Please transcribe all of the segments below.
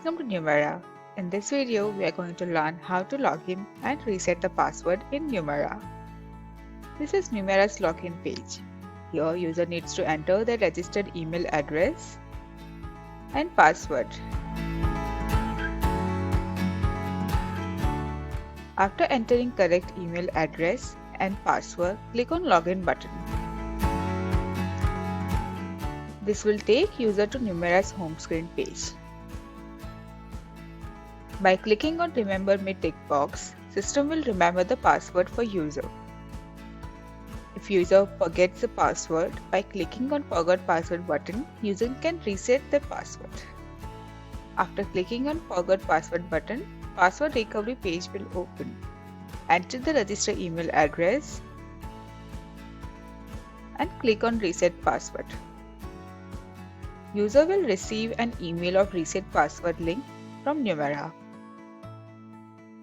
Welcome to Numerah. In this video, we are going to learn how to log in and reset the password in Numerah. This is Numerah's login page. Here, user needs to enter their registered email address and password. After entering correct email address and password, click on Login button. This will take user to Numerah's home screen page. By clicking on Remember Me tick box, system will remember the password for user. If user forgets the password, by clicking on Forgot Password button, user can reset the password. After clicking on Forgot Password button, password recovery page will open. Enter the registered email address and click on Reset Password. User will receive an email of Reset Password link from Numerah.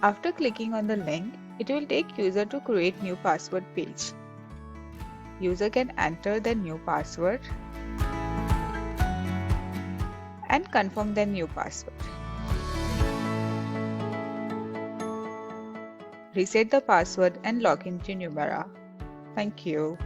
After clicking on the link, it will take user to create new password page. User can enter the new password and confirm the new password. Reset the password and log into Numerah. Thank you.